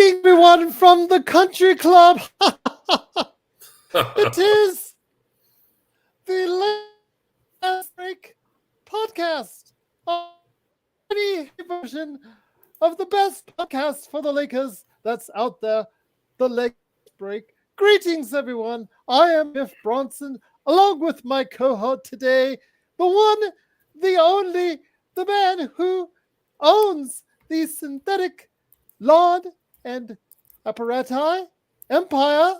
Greeting everyone from the country club. It is the Last Break podcast, any version of the best podcast for the Lakers that's out there, the Last Break. Greetings, everyone. I am Biff Bronson, along with my cohort today, the one, the only, the man who owns the synthetic lawn and apparati empire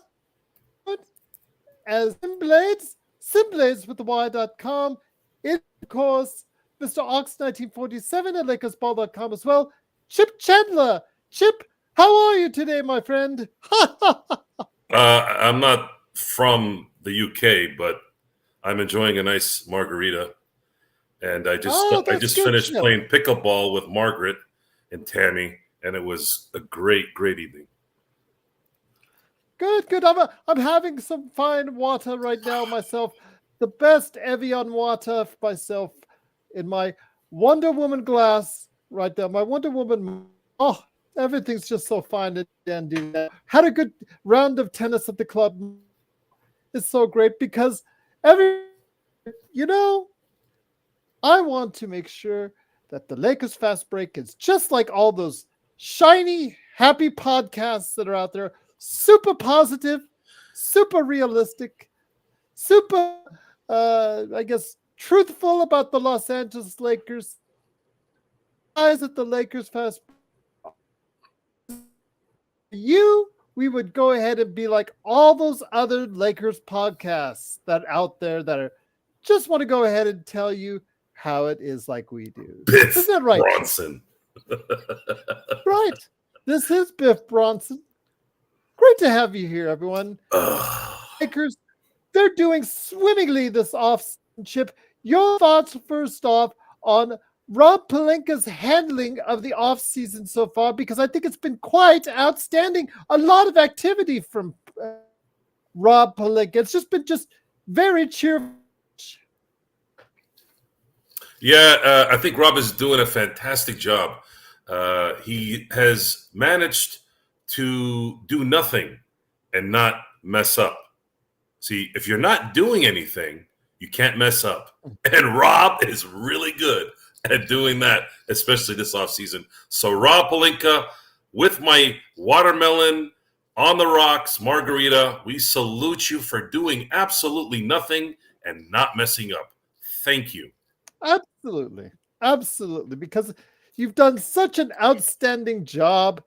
as Simblades with the Y.com. It, of course, Mr. Ox 1947 at LakersBall.com as well. Chip Chandler. Chip, how are you today, my friend? I'm not from the UK, but I'm enjoying a nice margarita. And I just finished playing pickleball with Margaret and Tammy, and it was a great evening. Good. I'm having some fine water right now myself. The best Evian water myself in my Wonder Woman glass right there. My Wonder Woman. Oh, everything's just so fine and dandy. Had a good round of tennis at the club. It's so great because I want to make sure that the Lakers Fast Break is just like all those shiny, happy podcasts that are out there. Super positive, super realistic, super, truthful about the Los Angeles Lakers. Guys at the Lakers Fast Break. We would go ahead and be like all those other Lakers podcasts that out there that are just want to go ahead and tell you how it is like we do. Biff Isn't that right? Bronson. Right. This is Biff Bronson. Great to have you here, everyone. Lakers, they're doing swimmingly this off-season, Chip. Your thoughts first off on Rob Pelinka's handling of the off-season so far, because I think it's been quite outstanding. A lot of activity from Rob Pelinka. It's just been very cheerful. Yeah, I think Rob is doing a fantastic job. He has managed to do nothing and not mess up. See, if you're not doing anything, you can't mess up. And Rob is really good at doing that, especially this offseason. So Rob Pelinka, with my watermelon on the rocks margarita, we salute you for doing absolutely nothing and not messing up. Thank you. Absolutely, because you've done such an outstanding job,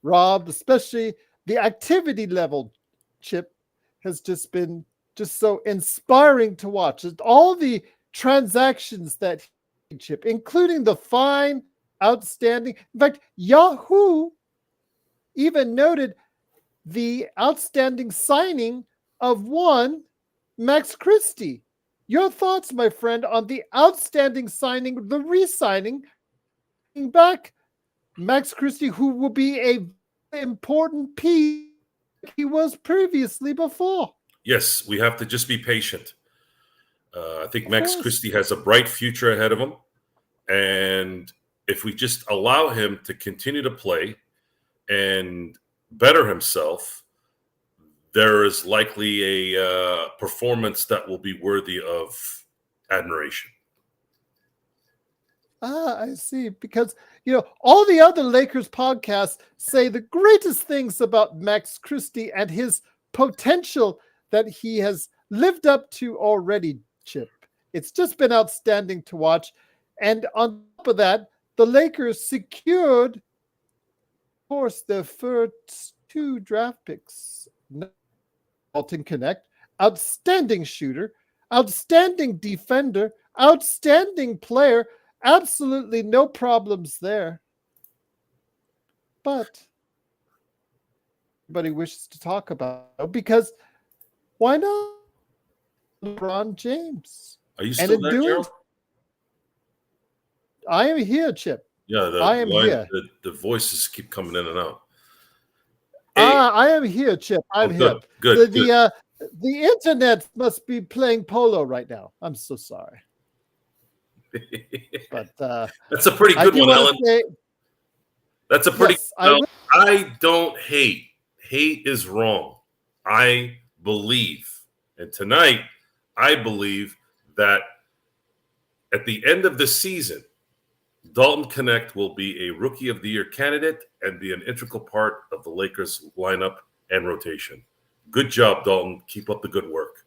Rob, especially the activity level, Chip, has just been so inspiring to watch. All the transactions that Chip, including the fine, outstanding. In fact, Yahoo even noted the outstanding signing of one Max Christie. Your thoughts, my friend, on the outstanding signing, the re-signing, back Max Christie, who will be a important piece he was previously before. Yes, we have to just be patient. I think Max Christie has a bright future ahead of him. And if we just allow him to continue to play and better himself, there is likely a performance that will be worthy of admiration. I see. Because, all the other Lakers podcasts say the greatest things about Max Christie and his potential that he has lived up to already, Chip. It's just been outstanding to watch. And on top of that, the Lakers secured, of course, their first 2 draft picks. Alton Connect, outstanding shooter, outstanding defender, outstanding player. Absolutely no problems there. But everybody wishes to talk about it because why not LeBron James? Are you still there, Gerald? I am here, Chip. Yeah, I am here. The voices keep coming in and out. Hey. I am here, Chip. I'm here. Good. The internet must be playing polo right now. I'm so sorry. But that's a pretty good one, Ellen. That's a pretty. Yes, I No, will. I don't hate. Hate is wrong. I believe, and tonight I believe that at the end of the season, Dalton Connect will be a Rookie of the Year candidate and be an integral part of the Lakers lineup and rotation. Good job, Dalton. Keep up the good work.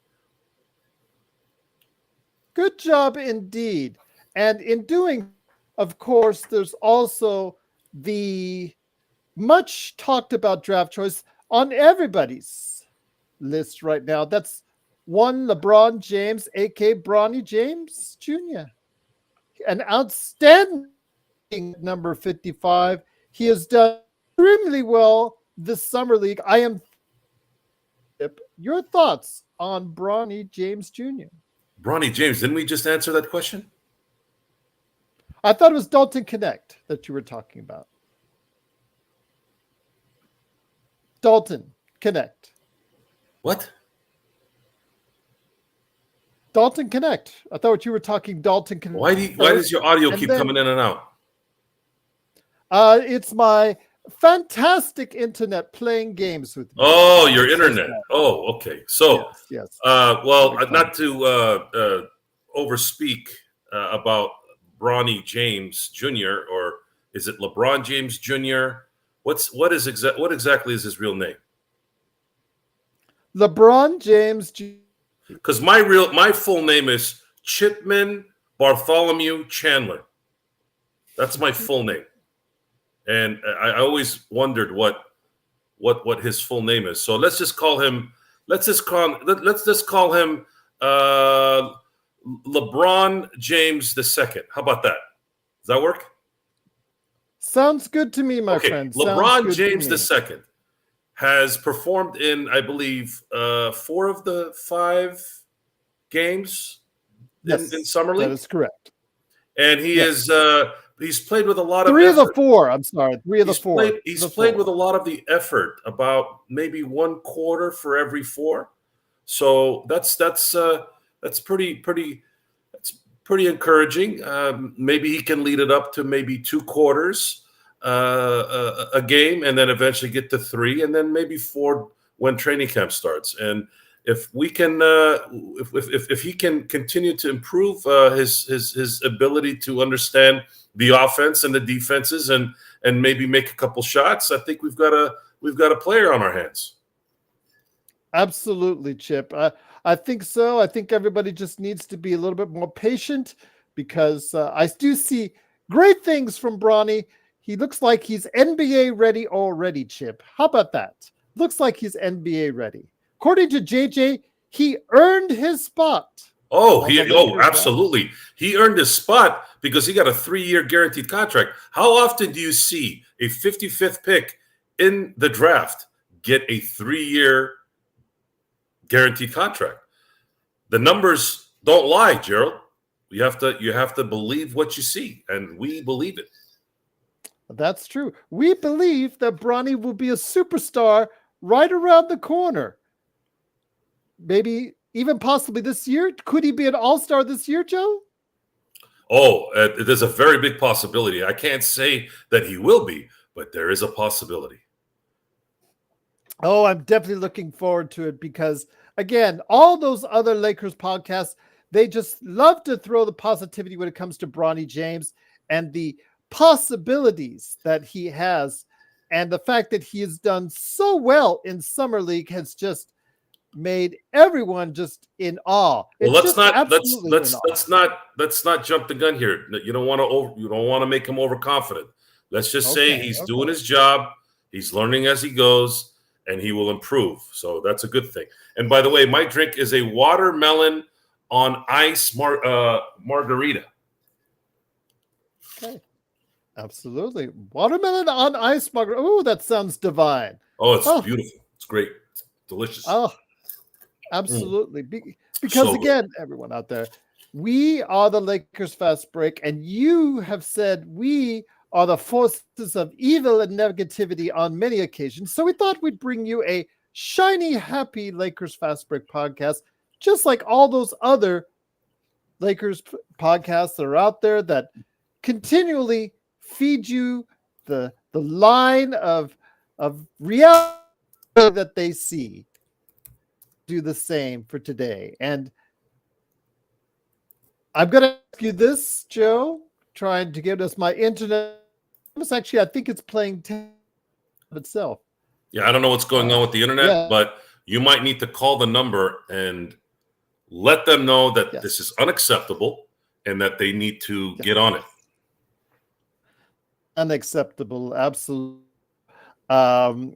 Good job indeed. And in doing, of course, there's also the much talked about draft choice on everybody's list right now. That's one LeBron James, aka Bronny James Jr. An outstanding number 55. He has done extremely well this summer league. I am your thoughts on Bronny James Jr. Bronny James, didn't we just answer that question? I thought it was Dalton Connect that you were talking about. Dalton Connect. What? Dalton Connect. I thought you were talking Dalton Connect. Why does your audio keep coming in and out? It's my fantastic internet playing games with me. Oh, your internet. Oh, okay. So, yes. Well, not to overspeak about Bronny James Jr. or is it LeBron James Jr.? What exactly is his real name? LeBron James Jr. Because my full name is Chipman Bartholomew Chandler. That's my full name, and I always wondered what his full name is. So let's just call him. Let's just call him LeBron James II. How about that? Does that work? Sounds good to me, my friend. LeBron James II has performed in, I believe, 4 of the 5 games in summer league. That is correct. And he is he's played with a lot of 3 effort. of the 4. I'm sorry, 3 of the 4. He's played with a lot of the effort, about maybe 1 quarter for every 4. So that's pretty encouraging. Maybe he can lead it up to maybe 2 quarters a game, and then eventually get to 3, and then maybe 4 when training camp starts. And if we can, if he can continue to improve his ability to understand the offense and the defenses, and maybe make a couple shots, I think we've got a player on our hands. Absolutely, Chip. I think so. I think everybody just needs to be a little bit more patient, because I do see great things from Bronny. He looks like he's NBA ready already, Chip. How about that? Looks like he's NBA ready. According to JJ, he earned his spot. Absolutely. He earned his spot because he got a 3-year guaranteed contract. How often do you see a 55th pick in the draft get a 3-year guaranteed contract? The numbers don't lie, Gerald. You have to believe what you see, and we believe it. That's true. We believe that Bronny will be a superstar right around the corner. Maybe even possibly this year. Could he be an all-star this year, Joe? Oh, there's a very big possibility. I can't say that he will be, but there is a possibility. Oh, I'm definitely looking forward to it, because, again, all those other Lakers podcasts, they just love to throw the positivity when it comes to Bronny James and the possibilities that he has, and the fact that he has done so well in summer league has just made everyone just in awe. Well, let's not jump the gun here. You don't want to make him overconfident. Let's just say he's doing his job. He's learning as he goes, and he will improve. So that's a good thing. And by the way, my drink is a watermelon on ice margarita. Okay. Absolutely. Watermelon on ice margarita. Oh, that sounds divine. Oh, it's beautiful. It's great. It's delicious. Oh, absolutely. Because again, everyone out there, we are the Lakers Fast Break, and you have said we are the forces of evil and negativity on many occasions. So we thought we'd bring you a shiny, happy Lakers Fast Break podcast, just like all those other Lakers podcasts that are out there that continually feed you the line of reality that they see. Do the same for today. And I'm going to ask you this, Joe, trying to give us my internet. Actually, I think it's playing itself. Yeah, I don't know what's going on with the internet, yeah. but you might need to call the number and let them know that Yes. this is unacceptable and that they need to get on it. Unacceptable, absolutely. Oh,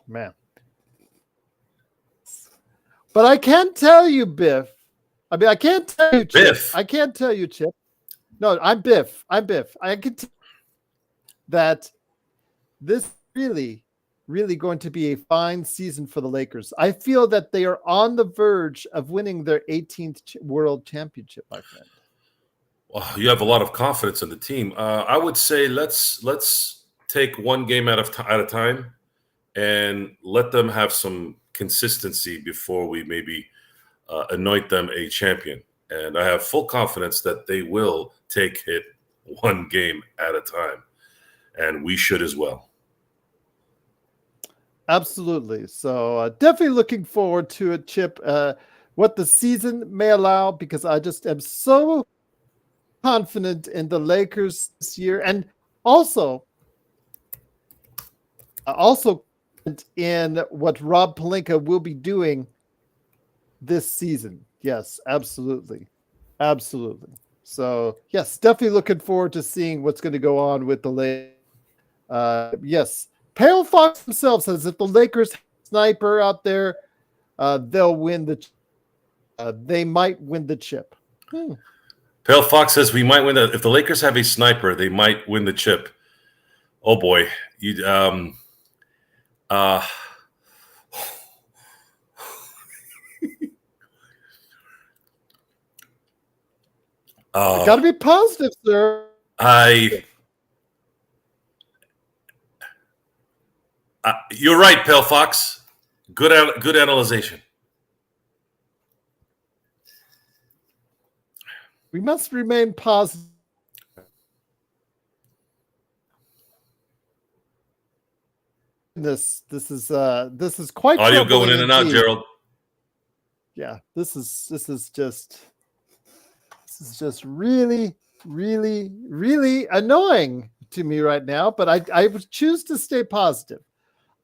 man. But I can't tell you, Biff. I mean, I can't tell you, Chip. Biff. I can't tell you, Chip. No, I'm Biff. I can tell that this really, really going to be a fine season for the Lakers. I feel that they are on the verge of winning their 18th World Championship, my friend. Well, you have a lot of confidence in the team. I would say let's take one game at a time and let them have some consistency before we maybe anoint them a champion. And I have full confidence that they will take it one game at a time. And we should as well. Absolutely. So definitely looking forward to it, Chip, what the season may allow, because I just am so confident in the Lakers this year. And also in what Rob Pelinka will be doing this season. Yes, absolutely. Absolutely. So, yes, definitely looking forward to seeing what's going to go on with the Lakers. Yes, Pale Fox himself says if the Lakers have a sniper out there, they'll win they might win the chip. Pale Fox says we might win if the Lakers have a sniper, they might win the chip. Oh boy, Got to be positive, sir. You're right, Pale Fox. Good analyzation. We must remain positive. This is quite audio going in and out, indeed. Gerald. Yeah, this is just really, really, really annoying to me right now. But I would choose to stay positive.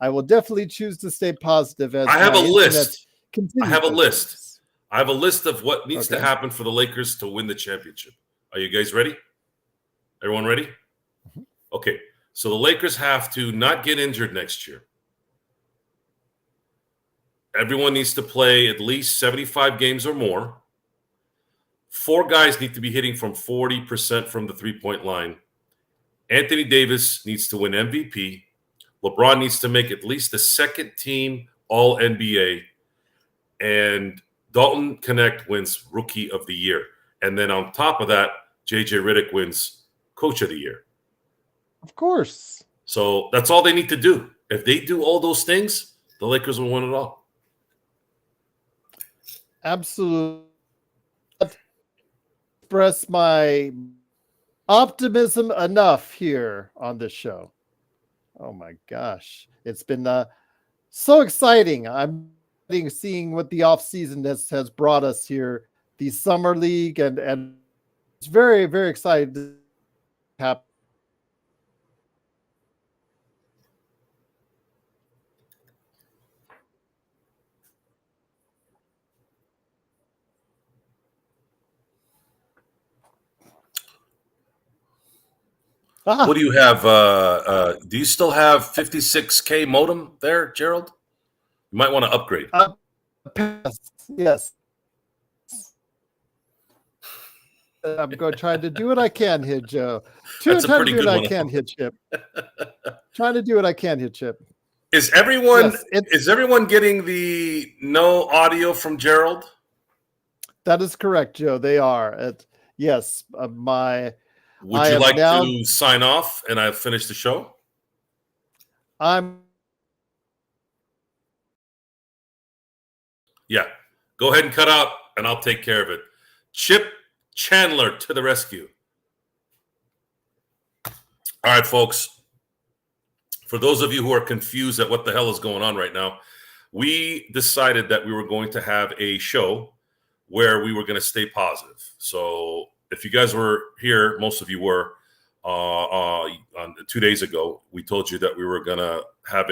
I will definitely choose to stay positive. As I have a list. I have a list. Things. I have a list of what needs to happen for the Lakers to win the championship. Are you guys ready? Everyone ready? Mm-hmm. Okay. So the Lakers have to not get injured next year. Everyone needs to play at least 75 games or more. 4 guys need to be hitting from 40% from the three-point line. Anthony Davis needs to win MVP. LeBron needs to make at least the second team All-NBA. And Dalton Connect wins Rookie of the Year. And then on top of that, J.J. Redick wins Coach of the Year. Of course. So that's all they need to do. If they do all those things, the Lakers will win it all. Absolutely. Express my optimism enough here on this show. Oh my gosh. It's been so exciting. I'm seeing what the offseason has brought us here, the summer league, and it's very, very exciting to happen. What do you have? Do you still have 56K modem there, Gerald? You might want to upgrade. Yes. I'm going to try to do what I can here, Joe. That's a pretty good one. I can here, Chip. Trying to do what I can here, Chip. Is everyone getting the no audio from Gerald? That is correct, Joe. They are. Yes, Would you like to sign off and I've finished the show? Yeah. Go ahead and cut out and I'll take care of it. Chip Chandler to the rescue. All right, folks. For those of you who are confused at what the hell is going on right now, we decided that we were going to have a show where we were going to stay positive. So if you guys were here, most of you were, on 2 days ago, we told you that we were going to have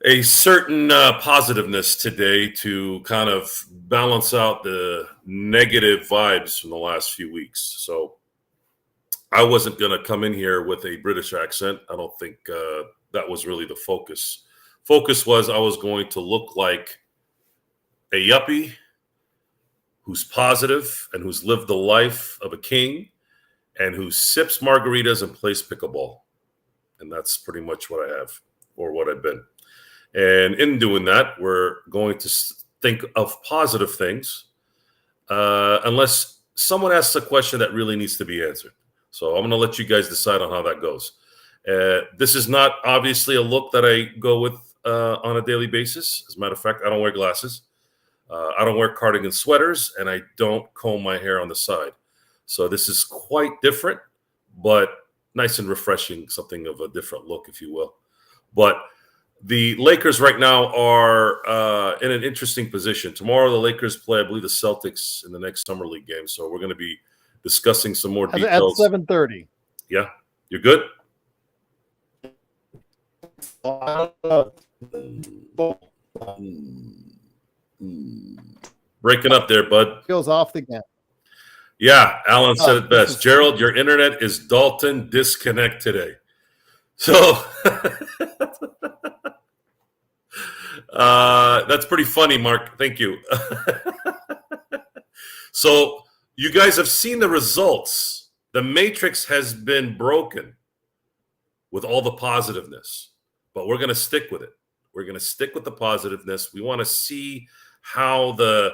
a certain positiveness today to kind of balance out the negative vibes from the last few weeks. So I wasn't going to come in here with a British accent. I don't think that was really the focus. Focus was I was going to look like a yuppie who's positive and who's lived the life of a king and who sips margaritas and plays pickleball. And that's pretty much what I have, or what I've been. And in doing that, we're going to think of positive things, unless someone asks a question that really needs to be answered. So I'm going to let you guys decide on how that goes. This is not obviously a look that I go with on a daily basis. As a matter of fact, I don't wear glasses. I don't wear cardigan sweaters, and I don't comb my hair on the side. So this is quite different, but nice and refreshing, something of a different look, if you will. But the Lakers right now are in an interesting position. Tomorrow, the Lakers play, I believe, the Celtics in the next Summer League game. So we're going to be discussing some more details. At 7:30. Yeah. You're good? Breaking up there, bud. Goes off again. Yeah, Alan said it best. Gerald, your internet is Dalton disconnect today. So that's pretty funny, Mark. Thank you. So you guys have seen the results. The matrix has been broken with all the positiveness, but we're going to stick with it. We're going to stick with the positiveness. We want to see how the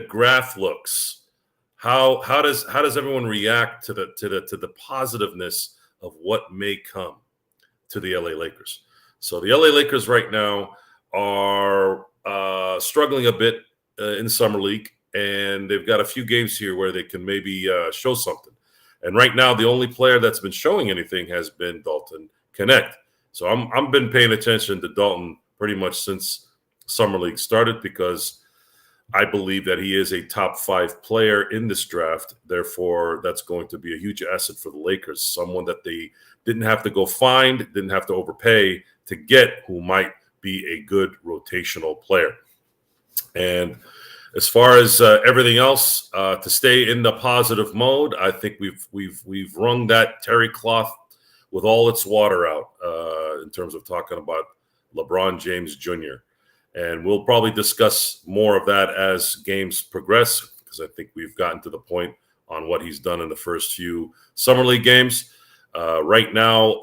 graph looks. How does everyone react to the positiveness of what may come to the LA Lakers? So the LA Lakers right now are struggling a bit in Summer League, and they've got a few games here where they can maybe show something. And right now, the only player that's been showing anything has been Dalton Connect. So I'm been paying attention to Dalton pretty much since Summer League started, because I believe that he is a top 5 player in this draft. Therefore, that's going to be a huge asset for the Lakers, someone that they didn't have to go find, didn't have to overpay to get, who might be a good rotational player. And as far as everything else, to stay in the positive mode, I think we've wrung that terry cloth with all its water out in terms of talking about LeBron James Jr. And we'll probably discuss more of that as games progress, because I think we've gotten to the point on what he's done in the first few Summer League games. Right now,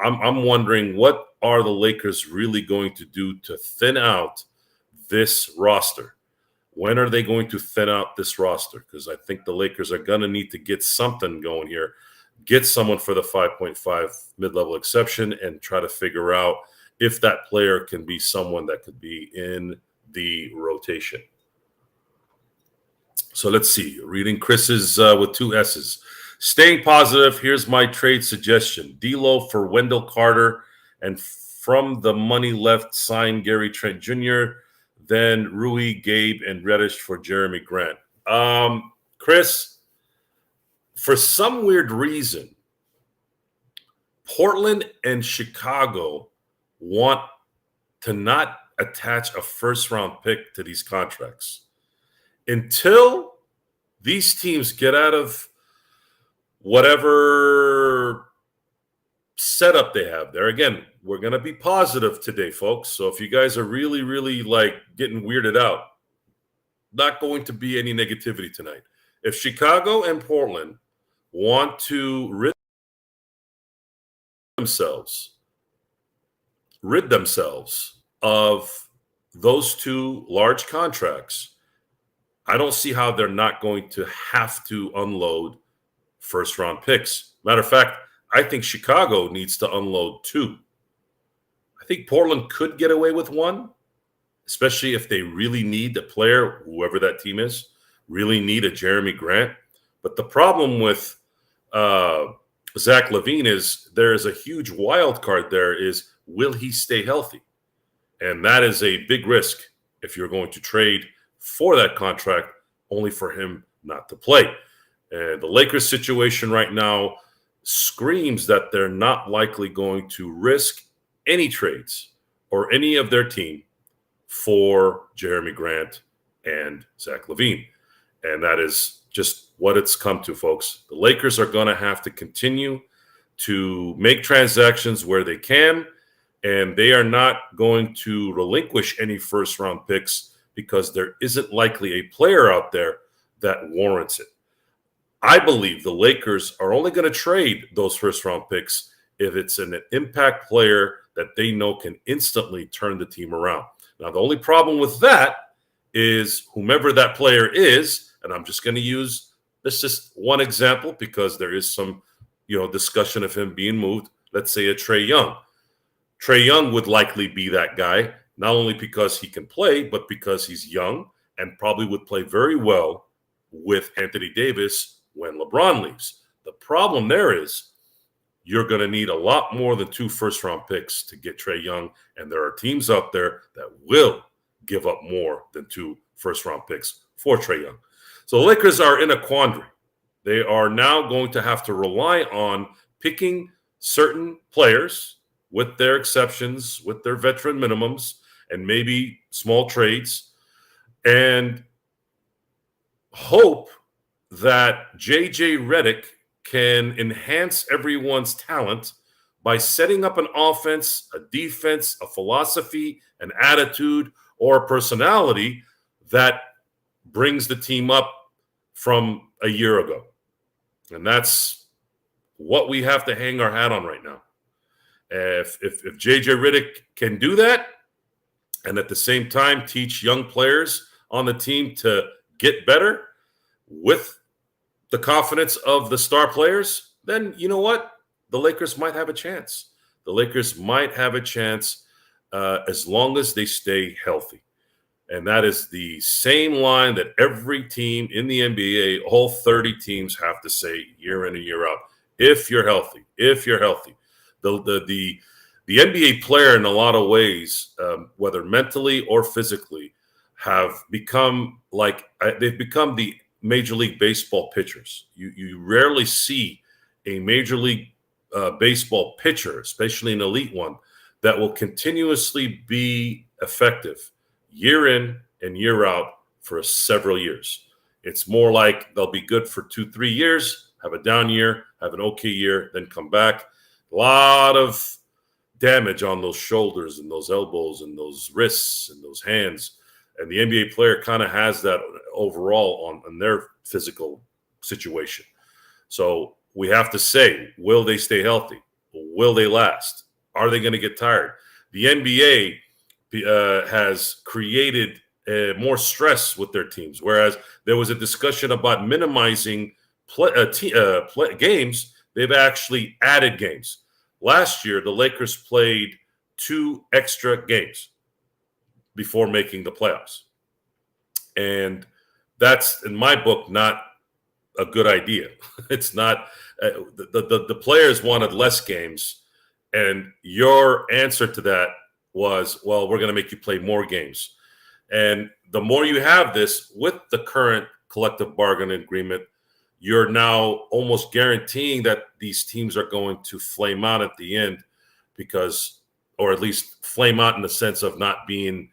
I'm wondering, what are the Lakers really going to do to thin out this roster? When are they going to thin out this roster? Because I think the Lakers are going to need to get something going here, get someone for the 5.5 mid-level exception, and try to figure out if that player can be someone that could be in the rotation. So let's see. Reading Chris's with 2 S's. Staying positive, here's my trade suggestion. D'Lo for Wendell Carter, and from the money left, sign Gary Trent Jr., then Rui, Gabe, and Reddish for Jeremy Grant. Chris, for some weird reason, Portland and Chicago want to not attach a first-round pick to these contracts. Until these teams get out of whatever setup they have there. Again, we're going to be positive today, folks. So if you guys are really, really like getting weirded out, not going to be any negativity tonight. If Chicago and Portland want to rid themselves of those 2 large contracts, I don't see how they're not going to have to unload first-round picks. Matter of fact, I think Chicago needs to unload 2. I think Portland could get away with 1, especially if they really need the player, whoever that team is, really need a Jeremy Grant. But the problem with Zach LaVine is, there is a huge wild card there is, will he stay healthy? And that is a big risk if you're going to trade for that contract only for him not to play. And the Lakers situation right now screams that they're not likely going to risk any trades or any of their team for Jeremy Grant and Zach LaVine. And that is just what it's come to, folks. The Lakers are going to have to continue to make transactions where they can, and they are not going to relinquish any first-round picks because there isn't likely a player out there that warrants it. I believe the Lakers are only going to trade those first-round picks if it's an impact player that they know can instantly turn the team around. Now, the only problem with that is whomever that player is, and I'm just going to use this just one example because there is some, discussion of him being moved. Let's say a Trae Young. Trae Young would likely be that guy, not only because he can play, but because he's young and probably would play very well with Anthony Davis when LeBron leaves. The problem there is you're going to need a lot more than 2 first-round picks to get Trae Young, and there are teams out there that will give up more than 2 first-round picks for Trae Young. So the Lakers are in a quandary. They are now going to have to rely on picking certain players with their exceptions, with their veteran minimums, and maybe small trades, and hope that J.J. Redick can enhance everyone's talent by setting up an offense, a defense, a philosophy, an attitude, or a personality that brings the team up from a year ago. And that's what we have to hang our hat on right now. If J.J. Redick can do that and at the same time teach young players on the team to get better with the confidence of the star players, then you know what? The Lakers might have a chance. The Lakers might have a chance as long as they stay healthy. And that is the same line that every team in the NBA, all 30 teams have to say year in and year out. If you're healthy, if you're healthy. The NBA player in a lot of ways, whether mentally or physically, have become they've become the Major League Baseball pitchers. You rarely see a Major League Baseball pitcher, especially an elite one, that will continuously be effective year in and year out for several years. It's more like they'll be good for 2-3 years, have a down year, have an okay year, then come back. A lot of damage on those shoulders and those elbows and those wrists and those hands. And the NBA player kind of has that overall on their physical situation. So we have to say, will they stay healthy? Will they last? Are they going to get tired? The NBA has created more stress with their teams, whereas there was a discussion about minimizing games. They've actually added games. Last year, the Lakers played 2 extra games before making the playoffs. And that's, in my book, not a good idea. It's not the players wanted less games, and your answer to that was, well, we're going to make you play more games. And the more you have this with the current collective bargaining agreement, you're now almost guaranteeing that these teams are going to flame out at the end because, or at least flame out in the sense of not being,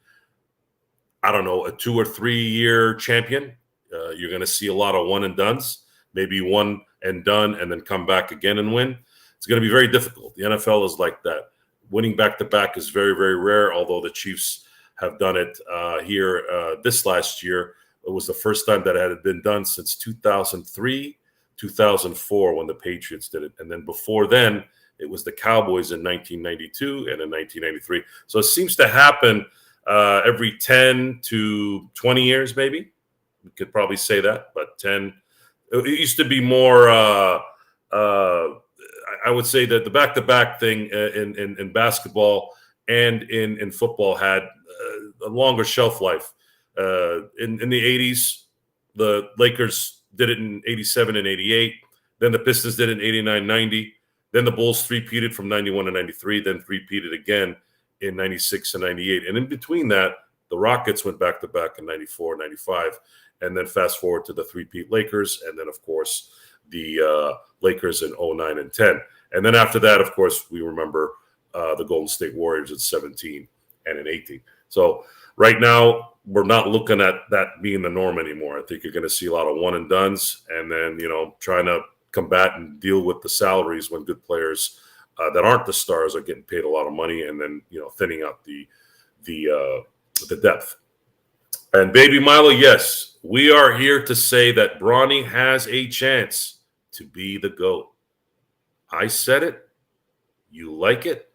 I don't know, a 2 or 3 year champion. You're going to see a lot of one and dones, maybe one and done and then come back again and win. It's going to be very difficult. The NFL is like that. Winning back-to-back is very, very rare, although the Chiefs have done it here this last year. It was the first time that it had been done since 2003, 2004 when the Patriots did it. And then before then, it was the Cowboys in 1992 and in 1993. So it seems to happen every 10 to 20 years, maybe. We could probably say that, but 10. It used to be more I would say that the back-to-back thing in basketball and in football had a longer shelf life. In the 80s, the Lakers did it in 87 and 88. Then the Pistons did it in 89-90. Then the Bulls three-peated from 91 to 93, then three-peated again in 96 and 98. And in between that, the Rockets went back-to-back in 94, 95, and then fast forward to the three-peat Lakers, and then, of course, the Lakers in 09 and 10. And then after that, of course, we remember the Golden State Warriors in 17 and in 18. So right now, we're not looking at that being the norm anymore. I think you're going to see a lot of one-and-dones, and then, trying to combat and deal with the salaries when good players that aren't the stars are getting paid a lot of money, and then thinning out the depth. And baby Milo, yes, we are here to say that Bronny has a chance to be the GOAT. I said it, you like it,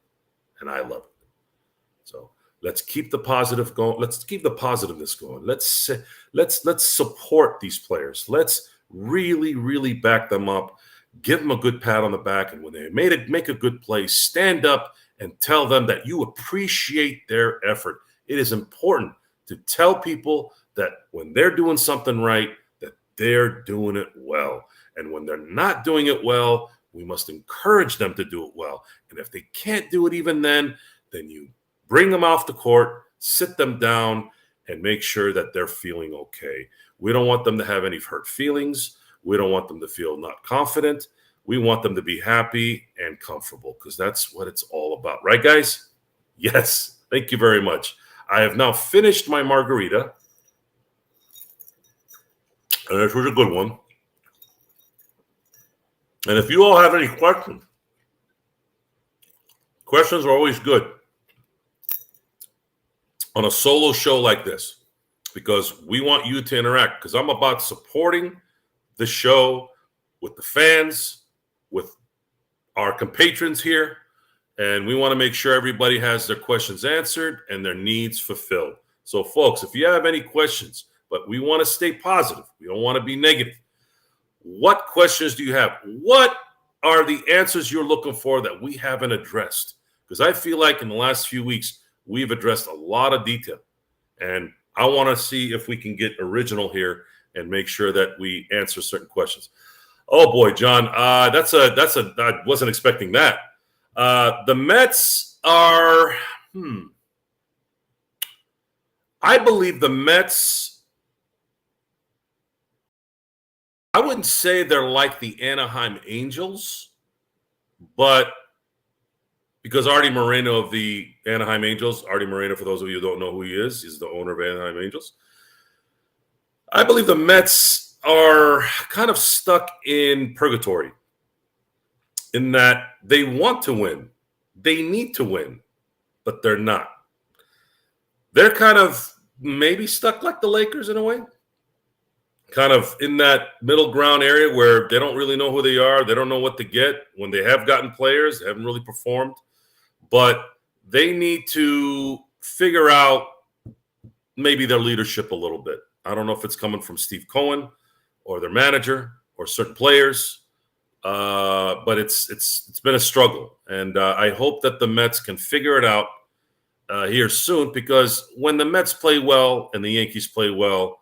and I love it. So let's keep the positive going. Let's keep the positiveness going. Let's support these players. Let's really, really back them up. Give them a good pat on the back, and when they make a good play, stand up and tell them that you appreciate their effort. It is important to tell people that when they're doing something right, that they're doing it well. And when they're not doing it well, we must encourage them to do it well. And if they can't do it even then you bring them off the court, sit them down, and make sure that they're feeling okay. We don't want them to have any hurt feelings. We don't want them to feel not confident. We want them to be happy and comfortable, because that's what it's all about. Right, guys? Yes. Thank you very much. I have now finished my margarita. And this was a good one. And if you all have any questions are always good on a solo show like this, because we want you to interact, because I'm about supporting the show with the fans, with our compatriots here, and we want to make sure everybody has their questions answered and their needs fulfilled. So, folks, if you have any questions, but we want to stay positive, we don't want to be negative, what questions do you have? What are the answers you're looking for that we haven't addressed? Because I feel like in the last few weeks, we've addressed a lot of detail, and I want to see if we can get original here and make sure that we answer certain questions. Oh boy, John, I wasn't expecting that. The Mets are, I believe the Mets, I wouldn't say they're like the Anaheim Angels, but because Artie Moreno of the Anaheim Angels, Artie Moreno, for those of you who don't know who he is, he's the owner of Anaheim Angels. I believe the Mets are kind of stuck in purgatory in that they want to win. They need to win, but they're not. They're kind of maybe stuck like the Lakers in a way, kind of in that middle ground area where they don't really know who they are. They don't know what to get. When they have gotten players, they haven't really performed, but they need to figure out maybe their leadership a little bit. I don't know if it's coming from Steve Cohen or their manager or certain players, but it's been a struggle. And I hope that the Mets can figure it out here soon, because when the Mets play well and the Yankees play well,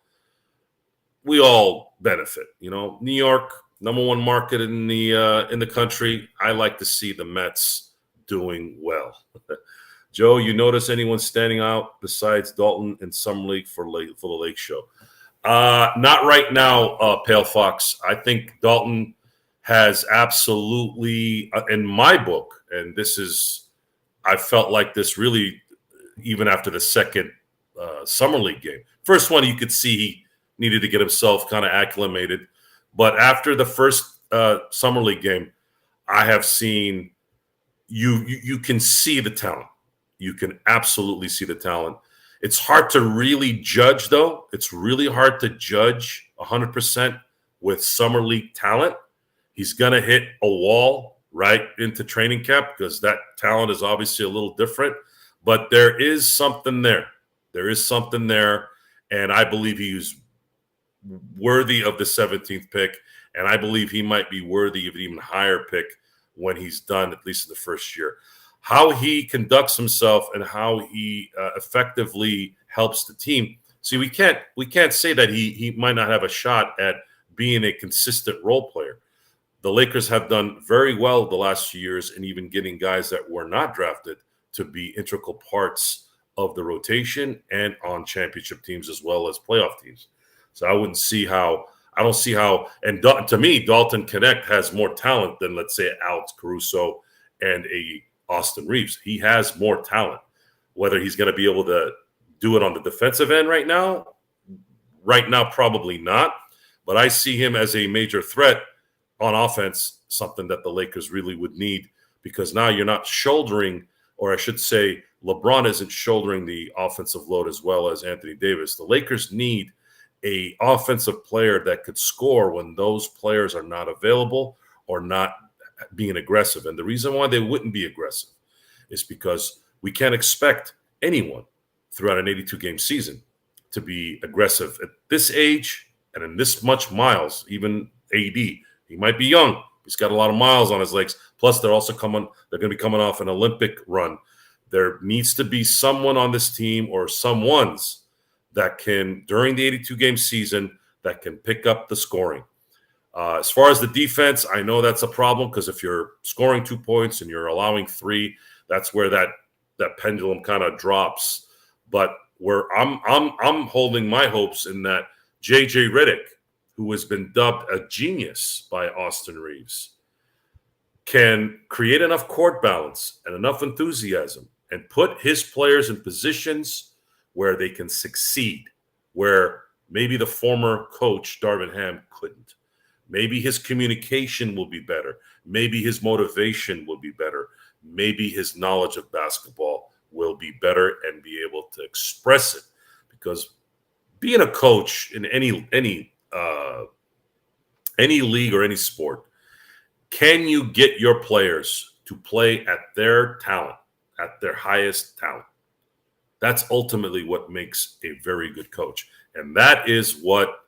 we all benefit. New York, #1 market in the country. I like to see the Mets doing well. Joe, you notice anyone standing out besides Dalton and Summer League for the Lake Show? Not right now, Pale Fox. I think Dalton has absolutely, in my book, and I felt like this really even after the second Summer League game. First one, you could see he needed to get himself kind of acclimated. But after the first Summer League game, I have seen you can see the talent. You can absolutely see the talent. It's hard to really judge, though. It's really hard to judge 100% with Summer League talent. He's going to hit a wall right into training camp because that talent is obviously a little different. But there is something there. There is something there. And I believe he's worthy of the 17th pick. And I believe he might be worthy of an even higher pick when he's done, at least in the first year. How he conducts himself and how he effectively helps the team. See, we can't say that he might not have a shot at being a consistent role player. the Lakers have done very well the last few years in even getting guys that were not drafted to be integral parts of the rotation and on championship teams as well as playoff teams. So I don't see how, and to me, Dalton Connect has more talent than, let's say, Alex Caruso and a Austin Reeves. He has more talent. Whether he's going to be able to do it on the defensive end right now, probably not. But I see him as a major threat on offense, something that the Lakers really would need, because now you're not shouldering, or I should say LeBron isn't shouldering the offensive load as well as Anthony Davis. The Lakers need a offensive player that could score when those players are not available or not being aggressive. And the reason why they wouldn't be aggressive is because we can't expect anyone throughout an 82-game season to be aggressive at this age and in this much miles. Even AD, he might be young. He's got a lot of miles on his legs. Plus, they're going to be coming off an Olympic run. There needs to be someone on this team, or someone's, that can, during the 82-game season, that can pick up the scoring. As far as the defense, I know that's a problem, because if you're scoring 2 points and you're allowing 3, that's where that pendulum kind of drops. But where I'm holding my hopes in that JJ Redick, who has been dubbed a genius by Austin Reeves, can create enough court balance and enough enthusiasm and put his players in positions where they can succeed, where maybe the former coach, Darvin Ham, couldn't. Maybe his communication will be better. Maybe his motivation will be better. Maybe his knowledge of basketball will be better and be able to express it. Because being a coach in any league or any sport, can you get your players to play at their talent, at their highest talent? That's ultimately what makes a very good coach. And that is what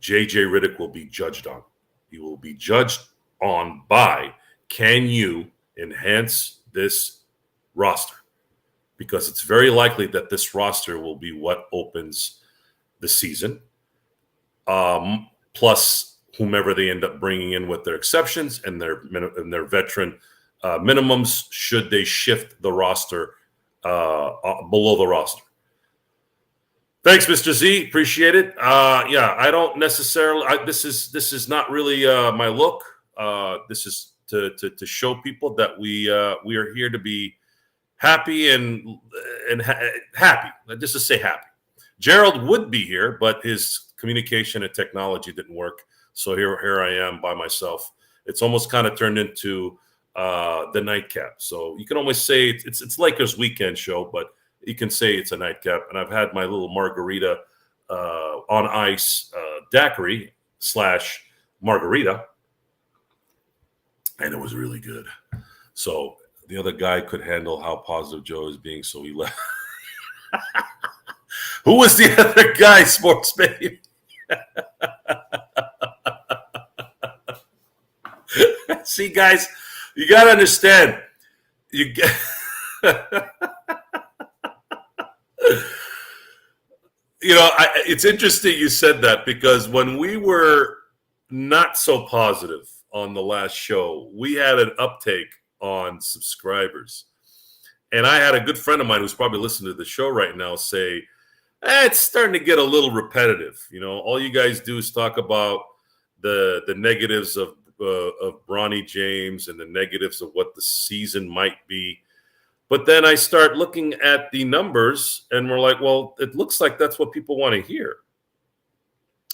JJ Redick will be judged on. He will be judged on by, can you enhance this roster? Because it's very likely that this roster will be what opens the season, plus whomever they end up bringing in with their exceptions and their veteran minimums, should they shift the roster below the roster. Thanks, Mr. Z. Appreciate it. I don't necessarily. This is not really my look. This is to show people that we are here to be happy and happy. Just to say happy. Gerald would be here, but his communication and technology didn't work. So here I am by myself. It's almost kind of turned into the nightcap. So you can almost say it's Lakers weekend show, but you can say it's a nightcap. And I've had my little margarita on ice daiquiri / margarita, and it was really good. So the other guy could handle how positive Joe is being, so he left. Who was the other guy, Sports Baby? See, guys, you got to understand. It's interesting you said that, because when we were not so positive on the last show, we had an uptake on subscribers. And I had a good friend of mine who's probably listening to the show right now say, it's starting to get a little repetitive. All you guys do is talk about the negatives of Bronny James and the negatives of what the season might be. But then I start looking at the numbers and we're like, well, it looks like that's what people want to hear.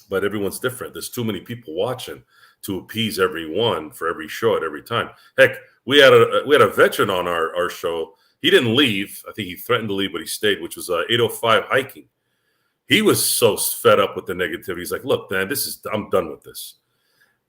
But everyone's different. There's too many people watching to appease everyone for every show at every time. Heck, we had a veteran on our show. He didn't leave. I think he threatened to leave, but he stayed, which was 805 Hiking. He was so fed up with the negativity. He's like, look, man, I'm done with this.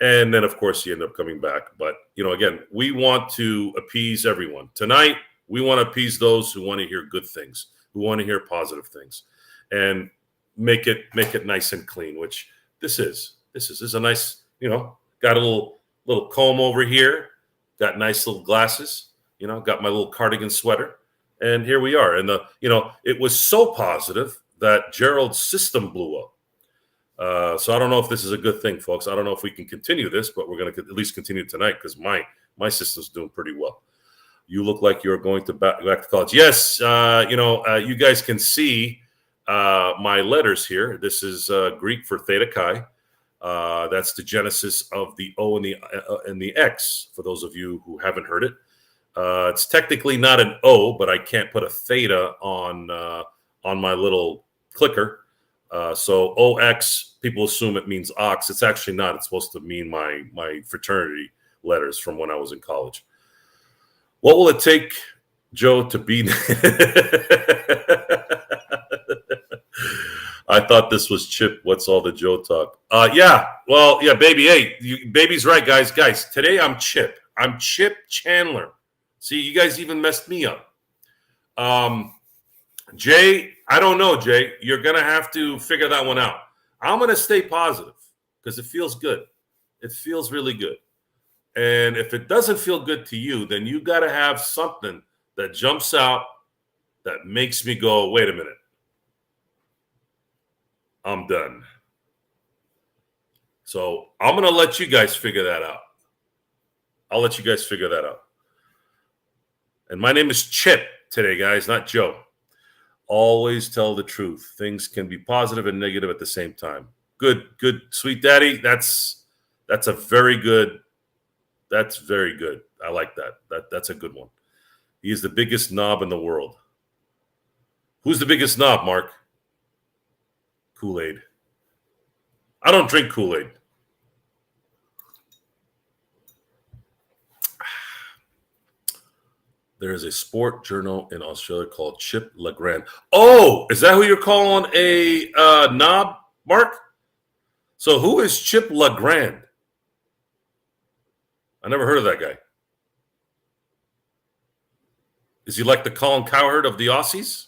And then, of course, he ended up coming back. But, again, we want to appease everyone. Tonight, we want to appease those who want to hear good things, who want to hear positive things, and make it nice and clean, which this is. This is a nice, got a little comb over here, got nice little glasses, got my little cardigan sweater, and here we are. And it was so positive that Gerald's system blew up. So I don't know if this is a good thing, folks. I don't know if we can continue this, but we're going to at least continue tonight because my system's doing pretty well. You look like you're going to back to college. Yes, you guys can see my letters here. This is Greek for Theta Chi. That's the genesis of the O and the X, for those of you who haven't heard it. It's technically not an O, but I can't put a theta on my little clicker. So OX, people assume it means ox. It's actually not. It's supposed to mean my fraternity letters from when I was in college. What will it take, Joe, to be? I thought this was Chip. What's all the Joe talk? Baby. Hey, baby's right, guys. Guys, today I'm Chip. I'm Chip Chandler. See, you guys even messed me up. Jay, I don't know, Jay. You're going to have to figure that one out. I'm going to stay positive because it feels good. It feels really good. And if it doesn't feel good to you, then you got to have something that jumps out that makes me go, wait a minute. I'm done. So I'm going to let you guys figure that out. I'll let you guys figure that out. And my name is Chip today, guys, not Joe. Always tell the truth. Things can be positive and negative at the same time. Good, sweet daddy. That's a very good. That's very good. I like that. That's a good one. He is the biggest knob in the world. Who's the biggest knob, Mark? Kool-Aid. I don't drink Kool-Aid. There is a sport journal in Australia called Chip Legrand. Oh, is that who you're calling a knob, Mark? So who is Chip Legrand? I never heard of that guy. Is he like the Colin Cowherd of the Aussies?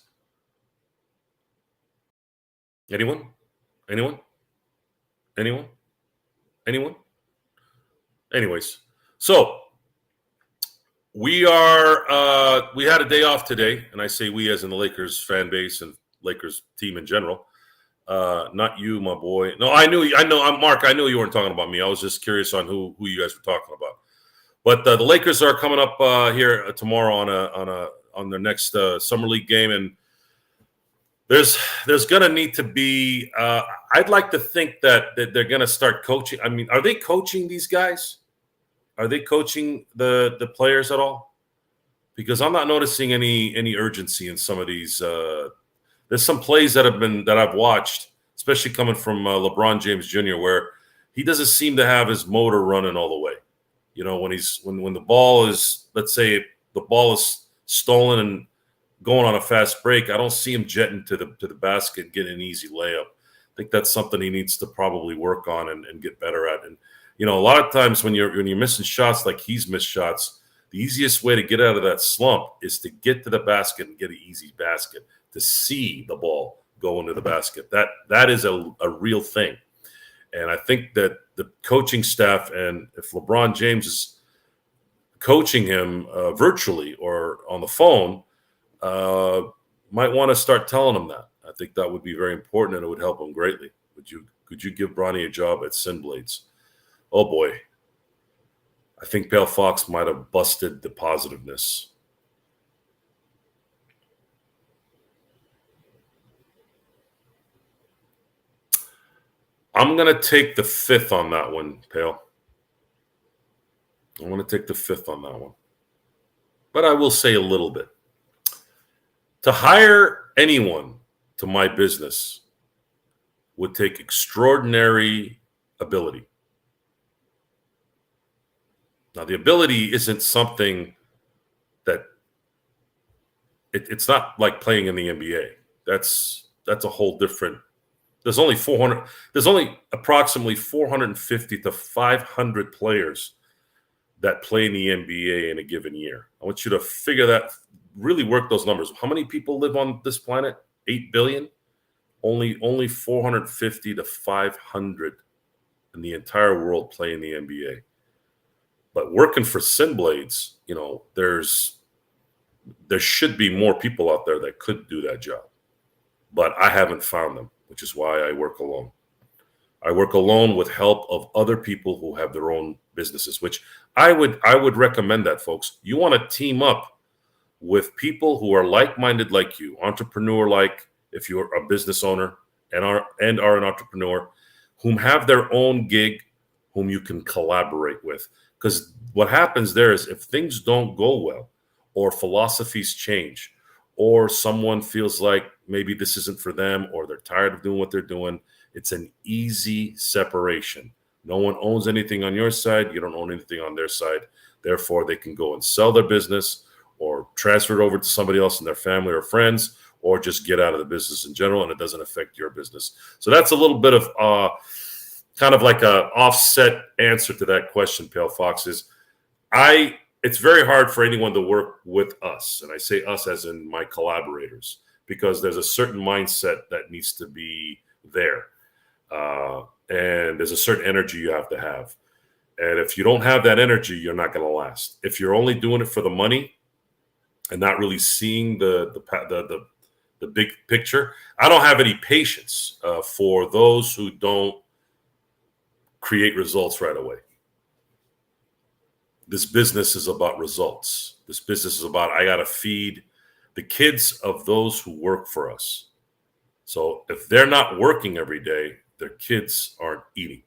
Anyone? Anyways, so we had a day off today, and I say we as in the Lakers fan base and Lakers team in general. Not you, my boy. No, I'm Mark. I knew you weren't talking about me. I was just curious on who you guys were talking about. But the Lakers are coming up here tomorrow on their next summer league game, and there's going to need to be. I'd like to think that they're going to start coaching. I mean, are they coaching these guys? Are they coaching the players at all? Because I'm not noticing any urgency in some of these. There's some plays that I've watched, especially coming from LeBron James Jr., where he doesn't seem to have his motor running all the way. You know, when the ball is, let's say the ball is stolen and going on a fast break, I don't see him jetting to the basket and getting an easy layup. I think that's something he needs to probably work on and get better at. And you know, a lot of times when you're missing shots like he's missed shots, the easiest way to get out of that slump is to get to the basket and get an easy basket, to see the ball go into the basket. That is a real thing. And I think that the coaching staff, and if LeBron James is coaching him virtually or on the phone, might want to start telling him that. I think that would be very important, and it would help him greatly. Could you give Bronny a job at Sin Blades? Oh boy, I think Pale Fox might have busted the positiveness. I'm going to take the 5th on that one, Pale. I'm going to take the 5th on that one. But I will say a little bit. To hire anyone to my business would take extraordinary ability. Now, the ability isn't something that it's not like playing in the NBA. That's a whole different. There's only approximately 450 to 500 players that play in the NBA in a given year. I want you to figure that, really work those numbers. How many people live on this planet? 8 billion? Only 450 to 500 in the entire world play in the NBA. But working for Sin Blades, you know, there should be more people out there that could do that job. But I haven't found them, which is why I work alone. I work alone with help of other people who have their own businesses, which I would recommend that, folks. You want to team up with people who are like-minded like you, entrepreneur-like, if you're a business owner and are an entrepreneur, whom have their own gig, whom you can collaborate with. Because what happens there is if things don't go well, or philosophies change, or someone feels like maybe this isn't for them, or they're tired of doing what they're doing, it's an easy separation. No one owns anything on your side. You don't own anything on their side. Therefore, they can go and sell their business or transfer it over to somebody else in their family or friends, or just get out of the business in general, and it doesn't affect your business. So that's a little bit of kind of like a offset answer to that question, Pale Fox. It's very hard for anyone to work with us, and I say us as in my collaborators, because there's a certain mindset that needs to be there. And there's a certain energy you have to have. And if you don't have that energy, you're not going to last. If you're only doing it for the money and not really seeing the big picture, I don't have any patience for those who don't create results right away. This business is about results. This business is about, I got to feed the kids of those who work for us. So if they're not working every day, their kids aren't eating.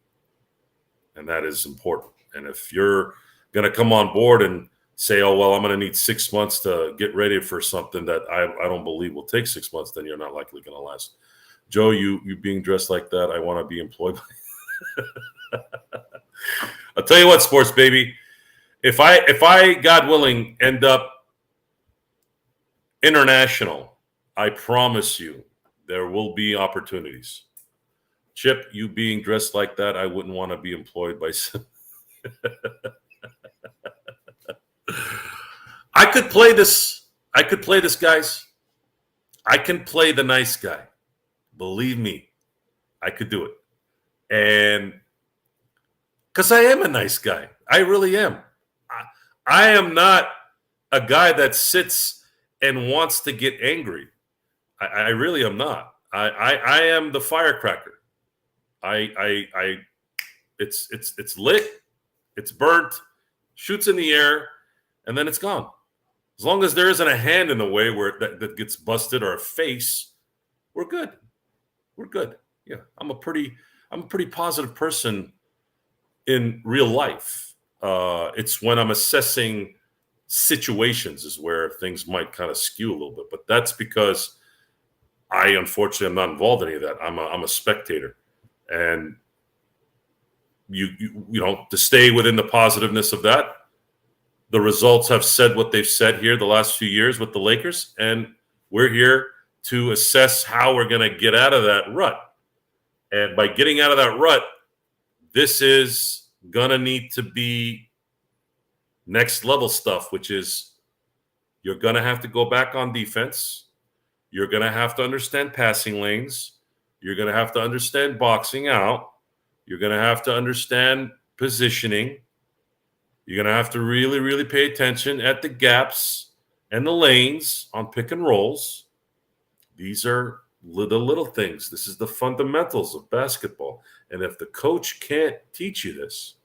And that is important. And if you're going to come on board and say, oh, well, I'm going to need 6 months to get ready for something that I don't believe will take 6 months, then you're not likely going to last. Joe, you being dressed like that, I want to be employed. I'll tell you what, sports baby, if I, God willing, end up international, I promise you there will be opportunities. Chip, you being dressed like that, I wouldn't want to be employed by some. I could play this, guys. I can play the nice guy. Believe me, I could do it. And because I am a nice guy. I really am. I am not a guy that sits and wants to get angry. I really am not. I am the firecracker. It's lit, it's burnt, shoots in the air, and then it's gone. As long as there isn't a hand in the way where that gets busted, or a face, we're good. We're good. Yeah, I'm a pretty positive person in real life. It's when I'm assessing situations is where things might kind of skew a little bit, but that's because I unfortunately am not involved in any of that. I'm a spectator. And you know, to stay within the positiveness of that, the results have said what they've said here the last few years with the Lakers, and we're here to assess how we're going to get out of that rut. And by getting out of that rut, this is going to need to be next level stuff, which is you're going to have to go back on defense. You're going to have to understand passing lanes. You're going to have to understand boxing out. You're going to have to understand positioning. You're going to have to really, really pay attention at the gaps and the lanes on pick and rolls. These are the little things. This is the fundamentals of basketball. And if the coach can't teach you this,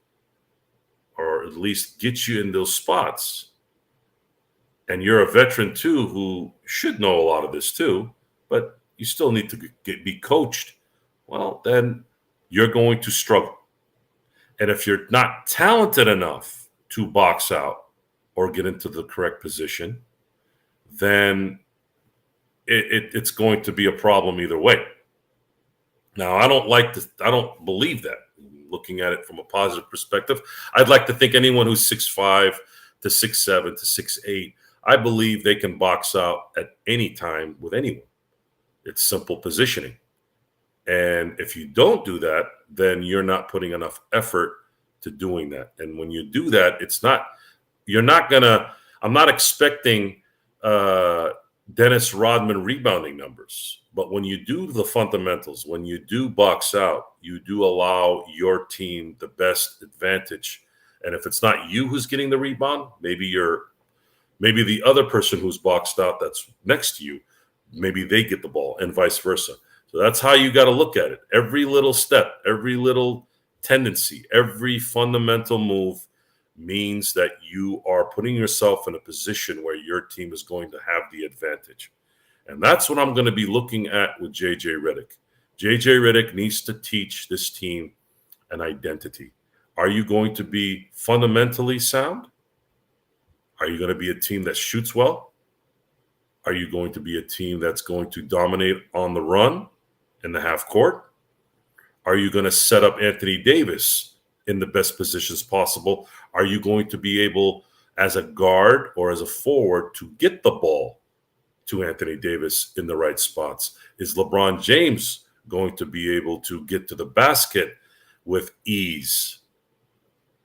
or at least get you in those spots, and you're a veteran too who should know a lot of this too, but you still need to be coached, well, then you're going to struggle. And if you're not talented enough to box out or get into the correct position, then it's going to be a problem either way. Now, I don't believe that. Looking at it from a positive perspective, I'd like to think anyone who's 6'5" to 6'7" to 6'8", I believe they can box out at any time with anyone. It's simple positioning. And if you don't do that, then you're not putting enough effort to doing that. And when you do that, I'm not expecting Dennis Rodman rebounding numbers. But when you do the fundamentals, when you do box out, you do allow your team the best advantage. And if it's not you who's getting the rebound, maybe the other person who's boxed out that's next to you, maybe they get the ball, and vice versa. So that's how you got to look at it. Every little step, every little tendency, every fundamental move means that you are putting yourself in a position where your team is going to have the advantage. And that's what I'm going to be looking at with JJ Redick. JJ Redick needs to teach this team an identity. Are you going to be fundamentally sound? Are you going to be a team that shoots well? Are you going to be a team that's going to dominate on the run in the half court? Are you going to set up Anthony Davis in the best positions possible? Are you going to be able, as a guard or as a forward, to get the ball to Anthony Davis in the right spots? Is LeBron James going to be able to get to the basket with ease?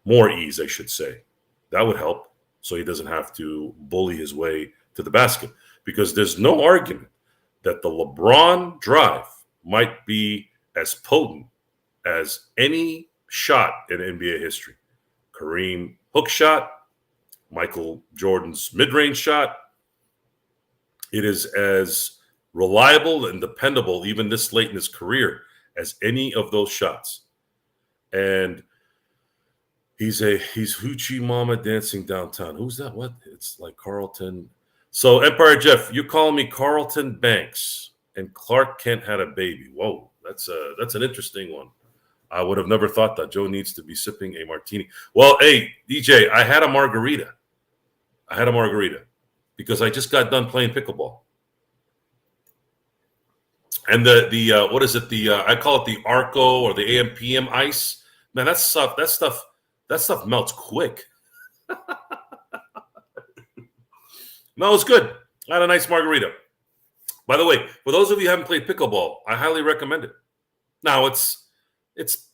More ease, I should say. That would help, so he doesn't have to bully his way to the basket. Because there's no argument that the LeBron drive might be as potent as any shot in NBA history. Kareem hook shot, Michael Jordan's mid-range shot. It is as reliable and dependable, even this late in his career, as any of those shots. And he's Hoochie Mama dancing downtown. Who's that? What? It's like Carlton. So Empire Jeff, you call me Carlton Banks, and Clark Kent had a baby. Whoa, that's an interesting one. I would have never thought that. Joe needs to be sipping a martini. Well, hey, DJ, I had a margarita. Because I just got done playing pickleball. And the what is it? I call it the Arco or the AMPM ice. Man, that stuff melts quick. No, it's good. I had a nice margarita. By the way, for those of you who haven't played pickleball, I highly recommend it. Now, it's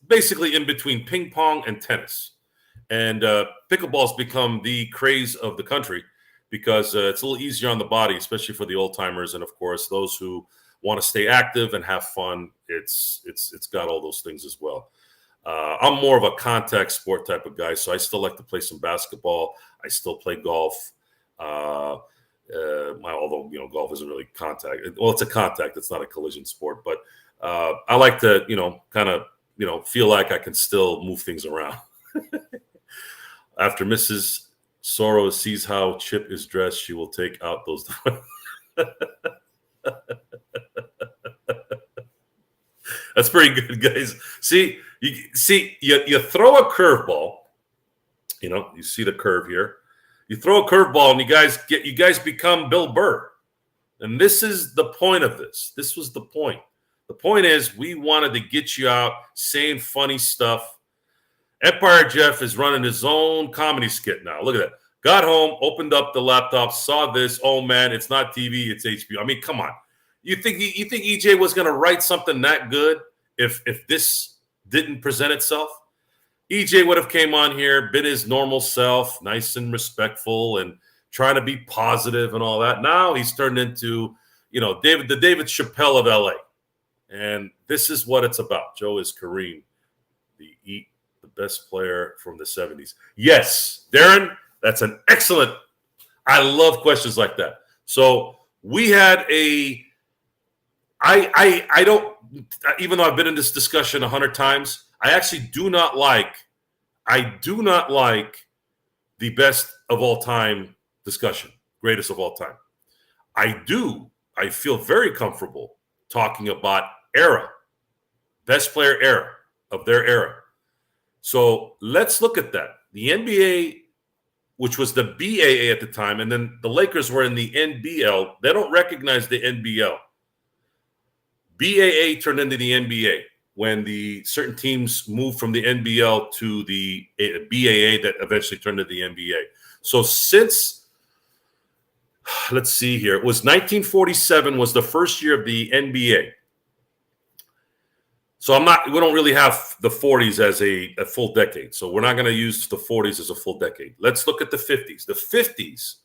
basically in between ping pong and tennis. And pickleball's become the craze of the country because it's a little easier on the body, especially for the old timers. And of course, those who want to stay active and have fun, it's got all those things as well. I'm more of a contact sport type of guy, so I still like to play some basketball. I still play golf. Although golf isn't really contact. Well, it's a contact. It's not a collision sport, but I like to kind of feel like I can still move things around. After Mrs. Soro sees how Chip is dressed, she will take out those. That's pretty good, guys. You throw a curveball. You see the curve here. You throw a curveball and you guys become Bill Burr. And this is the point of this. This was the point. The point is we wanted to get you out saying funny stuff. Empire Jeff is running his own comedy skit now. Look at that. Got home, opened up the laptop, saw this. Oh man, it's not TV, it's HBO. I mean, come on. You think EJ was going to write something that good if this didn't present itself? EJ would have came on here, been his normal self, nice and respectful and trying to be positive and all that. Now he's turned into, the David Chappelle of LA. And this is what it's about. Joe is Kareem, the best player from the 70s. Yes, Darren, that's an excellent. I love questions like that. So we had I don't, even though I've been in this discussion 100 times, I actually do not like the best of all time discussion, greatest of all time. I feel very comfortable talking about era, best player era of their era. So let's look at that. The NBA, which was the BAA at the time, and then the Lakers were in the NBL. They don't recognize the NBL. BAA turned into the NBA when the certain teams moved from the NBL to the BAA that eventually turned into the NBA. So since, let's see here, it was 1947 was the first year of the NBA. So we don't really have the 40s as a full decade. So we're not going to use the 40s as a full decade. Let's look at the 50s. The 50s,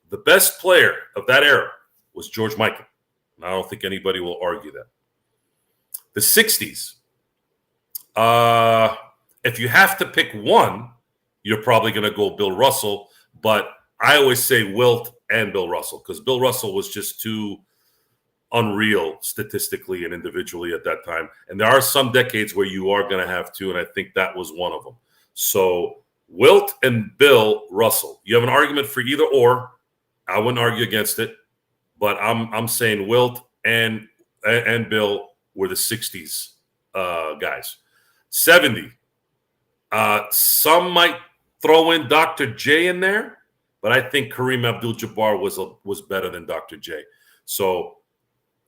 the best player of that era was George Mikan. And I don't think anybody will argue that. The 60s, if you have to pick one, you're probably going to go Bill Russell. But I always say Wilt and Bill Russell because Bill Russell was just too unreal statistically and individually at that time. And there are some decades where you are going to have two, and I think that was one of them. So Wilt and Bill Russell. You have an argument for either or. I wouldn't argue against it, but I'm saying Wilt and Bill were the 60s guys. 70. Some might throw in Dr. J in there, but I think Kareem Abdul-Jabbar was better than Dr. J. So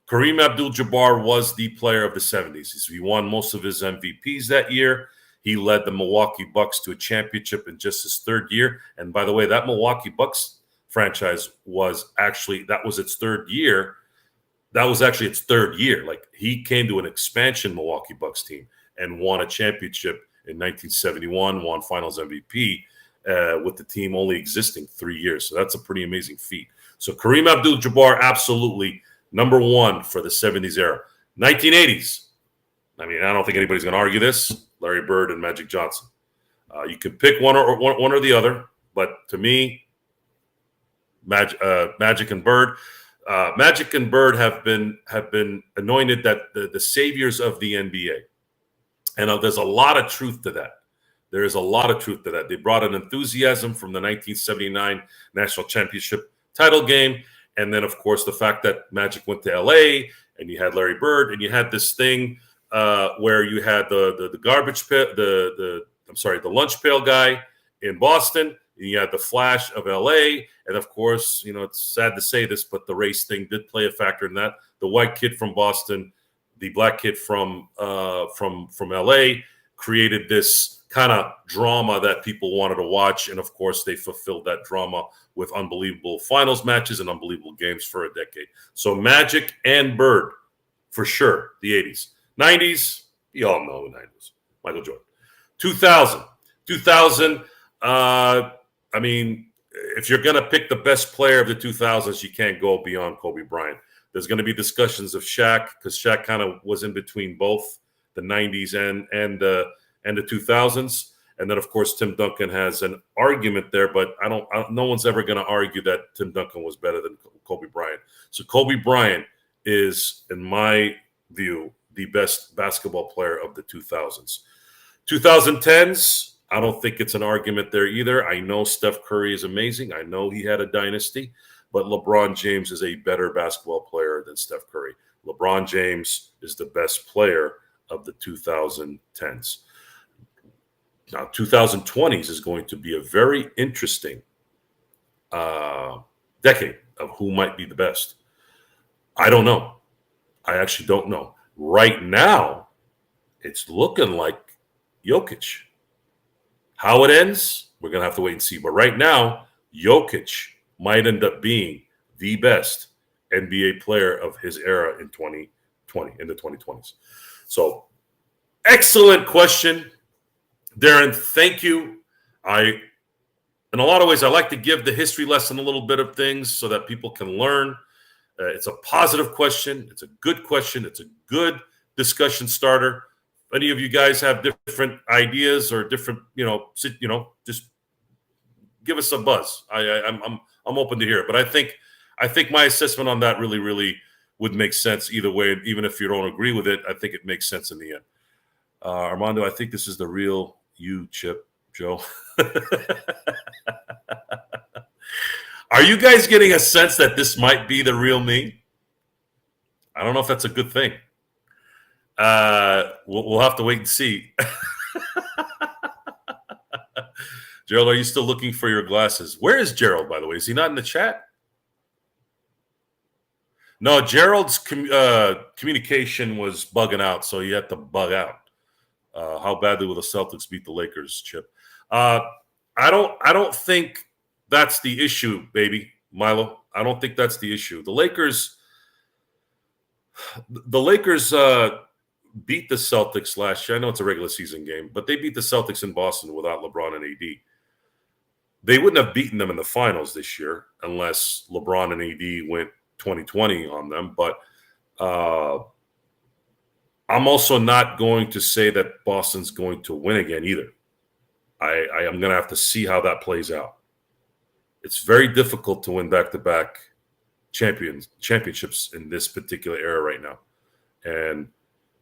Kareem Abdul-Jabbar was the player of the 70s. He won most of his MVPs that year. He led the Milwaukee Bucks to a championship in just his third year. And by the way, that Milwaukee Bucks franchise was its third year. That was actually its third year. Like, he came to an expansion Milwaukee Bucks team and won a championship in 1971, won Finals MVP with the team only existing 3 years. So that's a pretty amazing feat. So Kareem Abdul-Jabbar, absolutely number one for the 70s era. 1980s. I mean, I don't think anybody's going to argue this. Larry Bird and Magic Johnson. You can pick one or the other, but to me, Magic and Bird. Magic and Bird have been anointed that the saviors of the NBA, and there's a lot of truth to that. There is a lot of truth to that. They brought an enthusiasm from the 1979 National Championship title game, and then of course the fact that Magic went to LA, and you had Larry Bird, and you had this thing where you had the garbage pit, the lunch pail guy in Boston. And you had the Flash of LA, and of course, it's sad to say this, but the race thing did play a factor in that. The white kid from Boston, the black kid from LA, created this kind of drama that people wanted to watch, and of course, they fulfilled that drama with unbelievable finals matches and unbelievable games for a decade. So Magic and Bird, for sure, the 80s. 90s, you all know the 90s. Michael Jordan. 2000. I mean, if you're going to pick the best player of the 2000s, you can't go beyond Kobe Bryant. There's going to be discussions of Shaq, because Shaq kind of was in between both the 90s and the 2000s. And then, of course, Tim Duncan has an argument there, but no one's ever going to argue that Tim Duncan was better than Kobe Bryant. So Kobe Bryant is, in my view, the best basketball player of the 2000s. 2010s, I don't think it's an argument there either. I know Steph Curry is amazing. I know he had a dynasty, but LeBron James is a better basketball player than Steph Curry. LeBron James is the best player of the 2010s. Now, 2020s is going to be a very interesting decade of who might be the best. I don't know. I actually don't know. Right now, it's looking like Jokic. How it ends, we're going to have to wait and see. But right now, Jokic might end up being the best NBA player of his era in 2020, in the 2020s. So, excellent question, Darren. Thank you. In a lot of ways, I like to give the history lesson a little bit of things so that people can learn. It's a positive question. It's a good question. It's a good discussion starter. If any of you guys have different ideas or different, just give us a buzz. I'm open to hear it. But I think my assessment on that really, really would make sense either way. Even if you don't agree with it, I think it makes sense in the end. Armando, I think this is the real you, Chip, Joe. Are you guys getting a sense that this might be the real me? I don't know if that's a good thing. We'll have to wait and see. Gerald, are you still looking for your glasses? Where is Gerald, by the way? Is he not in the chat? No, Gerald's communication was bugging out, so he had to bug out. How badly will the Celtics beat the Lakers, Chip? I don't think that's the issue, baby, Milo. I don't think that's the issue. The Lakers beat the Celtics last year. I know it's a regular season game, but they beat the Celtics in Boston without LeBron and AD. They wouldn't have beaten them in the finals this year unless LeBron and AD went 2020 on them. But I'm also not going to say that Boston's going to win again either. I am going to have to see how that plays out. It's very difficult to win back-to-back championships in this particular era right now. And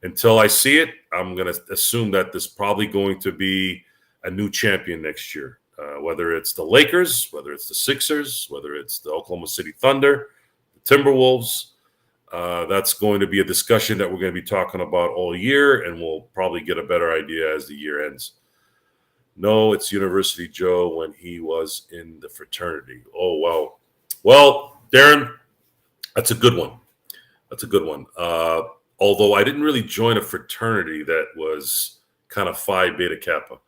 until I see it, I'm going to assume that there's probably going to be a new champion next year, whether it's the Lakers, whether it's the Sixers, whether it's the Oklahoma City Thunder, the Timberwolves. That's going to be a discussion that we're going to be talking about all year, and we'll probably get a better idea as the year ends. No, it's University Joe when he was in the fraternity. Oh, wow. Well, Darren, that's a good one. That's a good one. Although I didn't really join a fraternity that was kind of Phi Beta Kappa.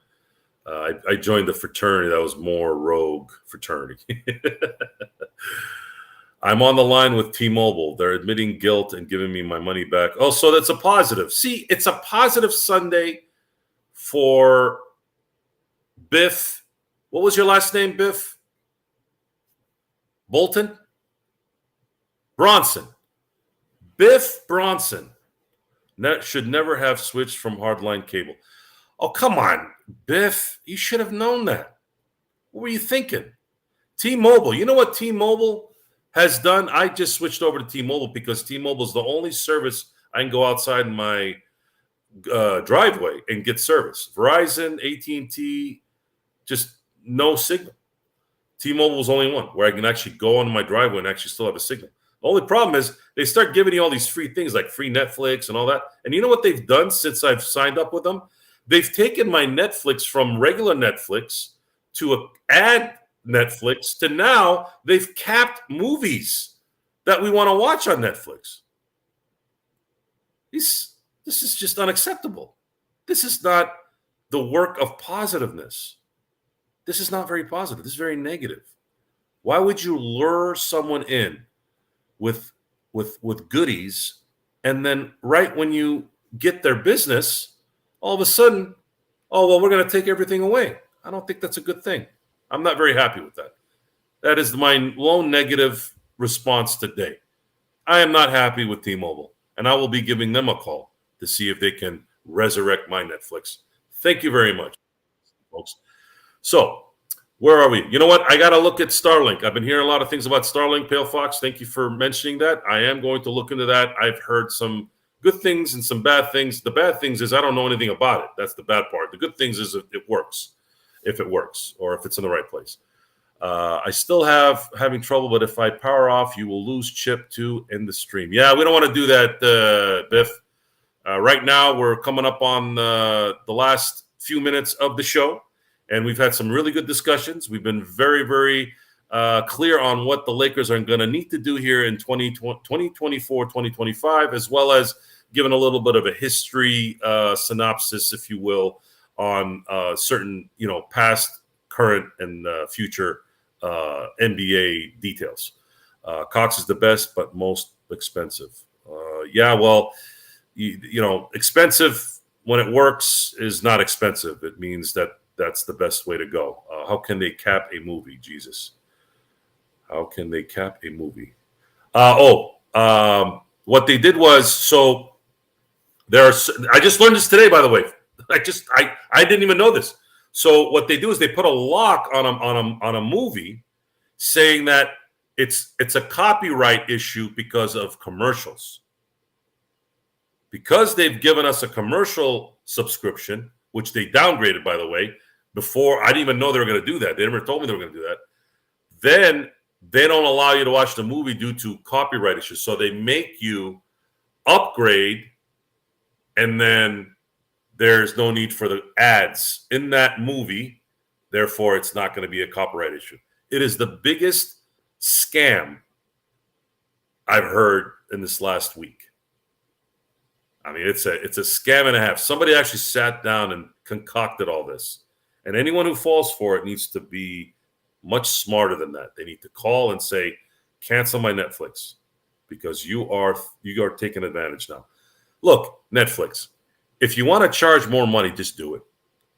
I joined the fraternity that was more rogue fraternity. I'm on the line with T-Mobile. They're admitting guilt and giving me my money back. Oh, so that's a positive. See, it's a positive Sunday for Biff. What was your last name, Biff? Bolton? Bronson. Biff Bronson should never have switched from hardline cable. Oh, come on, Biff. You should have known that. What were you thinking? T-Mobile. You know what T-Mobile has done? I just switched over to T-Mobile because T-Mobile is the only service I can go outside my driveway and get service. Verizon, AT&T, just no signal. T-Mobile is only one where I can actually go on my driveway and actually still have a signal. The only problem is they start giving you all these free things like free Netflix and all that. And you know what they've done since I've signed up with them? They've taken my Netflix from regular Netflix to ad Netflix to now they've capped movies that we want to watch on Netflix. This is just unacceptable. This is not the work of positiveness. This is not very positive. This is very negative. Why would you lure someone in with goodies and then right when you get their business, all of a sudden, oh, well, we're going to take everything away? I don't think that's a good thing. I'm not very happy with that. That is my lone negative response today. I am not happy with T-Mobile, and I will be giving them a call to see if they can resurrect my Netflix. Thank you very much, folks. So, where are we? You know what? I got to look at Starlink. I've been hearing a lot of things about Starlink, Pale Fox. Thank you for mentioning that. I am going to look into that. I've heard some good things and some bad things. The bad things is I don't know anything about it. That's the bad part. The good things is it works, if it works, or if it's in the right place. I still having trouble, but if I power off, you will lose Chip to end the stream. Yeah, we don't want to do that, Biff. Right now, we're coming up on the last few minutes of the show, and we've had some really good discussions. We've been very, very clear on what the Lakers are going to need to do here in 2024, 2025, as well as giving a little bit of a history synopsis, if you will, on certain, past, current, and future NBA details. Cox is the best, but most expensive. Expensive when it works is not expensive. It means that's the best way to go. How can they cap a movie? Jesus. How can they cap a movie? What they did was, so I just learned this today, by the way. I didn't even know this. So what they do is they put a lock on a movie saying that it's a copyright issue because of commercials. Because they've given us a commercial subscription, which they downgraded, by the way, before I didn't even know they were going to do that. They never told me they were going to do that. Then they don't allow you to watch the movie due to copyright issues. So they make you upgrade, and then there's no need for the ads in that movie. Therefore, it's not going to be a copyright issue. It is the biggest scam I've heard in this last week. I mean, it's a scam and a half. Somebody actually sat down and concocted all this. And anyone who falls for it needs to be much smarter than that. They need to call and say, cancel my Netflix because you are taking advantage now. Look, Netflix, if you want to charge more money, just do it.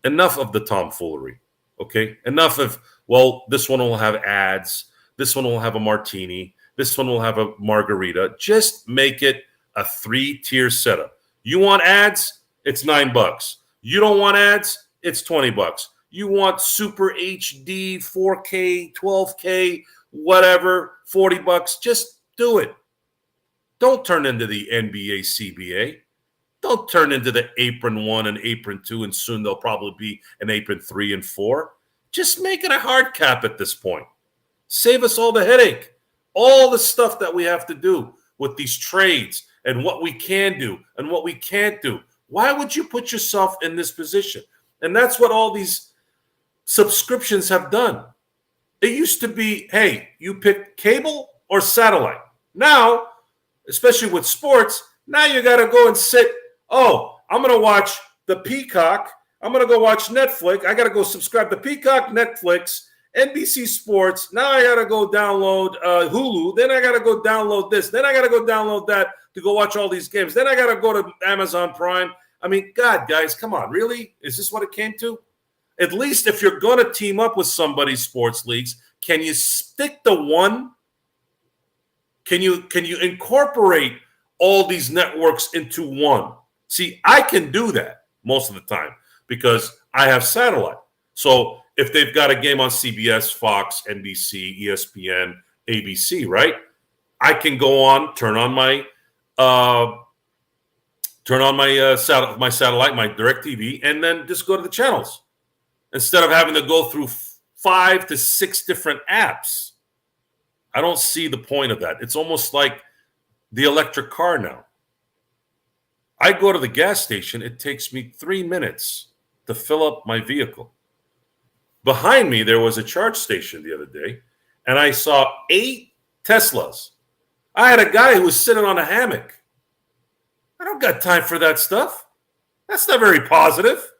Enough of the tomfoolery, okay? Enough of, well, this one will have ads. This one will have a martini. This one will have a margarita. Just make it a 3-tier setup. You want ads? It's $9. You don't want ads? It's $20. You want super HD, 4K, 12K, whatever, $40. Just Do it. Don't turn into the NBA, CBA. Don't turn into the apron 1 and apron 2, and soon there'll probably be an apron 3 and 4. Just make it a hard cap at this point. Save us all the headache. All the stuff that we have to do with these trades and what we can do and what we can't do. Why would you put yourself in this position? And that's what all these subscriptions have done. It used to be, hey, you pick cable or satellite. Now, especially with sports, now you got to go and sit. Oh, I'm going to watch the Peacock. I'm going to go watch Netflix. I got to go subscribe to Peacock, Netflix, NBC Sports. Now I got to go download Hulu. Then I got to go download this. Then I got to go download that to go watch all these games. Then I got to go to Amazon Prime. I mean, God, guys, come on. Really? Is this what it came to? At least if you're going to team up with somebody's sports leagues, can you stick to one? Can you incorporate all these networks into one? See, I can do that most of the time because I have satellite. So if they've got a game on CBS, Fox, NBC, ESPN, ABC, right? I can go on, turn on my satellite, my DirecTV, and then just go to the channels instead of having to go through 5 to 6 different apps. I don't see the point of that. It's almost like the electric car now. I go to the gas station. It takes me 3 minutes to fill up my vehicle. Behind me, there was a charge station the other day, and I saw 8 Teslas. I had a guy who was sitting on a hammock. I don't got time for that stuff. That's not very positive.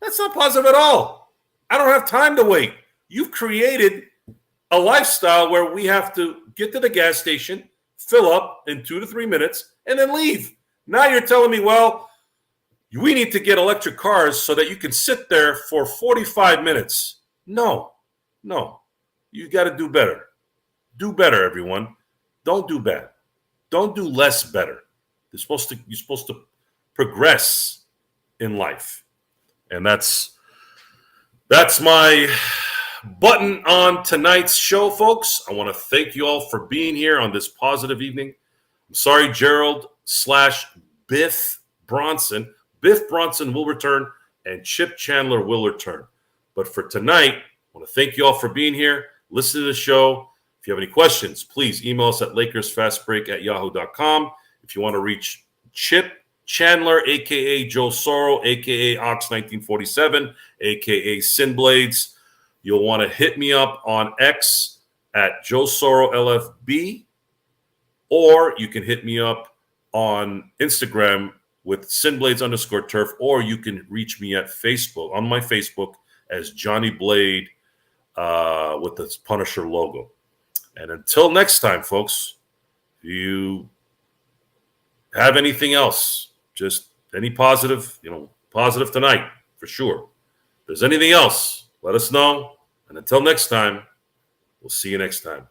That's not positive at all. I don't have time to wait. You've created a lifestyle where we have to get to the gas station, fill up in 2 to 3 minutes, and then leave. Now you're telling me, well, we need to get electric cars so that you can sit there for 45 minutes. No. You got to do better. Do better, everyone. Don't do bad. Don't do less better. You're supposed to progress in life. And that's my button on tonight's show, folks. I want to thank you all for being here on this positive evening. I'm sorry, Gerald/Biff Bronson. Biff Bronson will return, and Chip Chandler will return. But for tonight, I want to thank you all for being here. Listen to the show. If you have any questions, please email us at LakersFastBreak@yahoo.com. If you want to reach Chip Chandler, a.k.a. Joe Soro, a.k.a. Ox1947, a.k.a. Sinblades, you'll want to hit me up on X at Joe Soro LFB, or you can hit me up on Instagram with Sinblades_turf, or you can reach me at Facebook, on my Facebook, as Johnny Blade with the Punisher logo. And until next time, folks, if you have anything else, just any positive, positive tonight, for sure. If there's anything else, let us know. And until next time, we'll see you next time.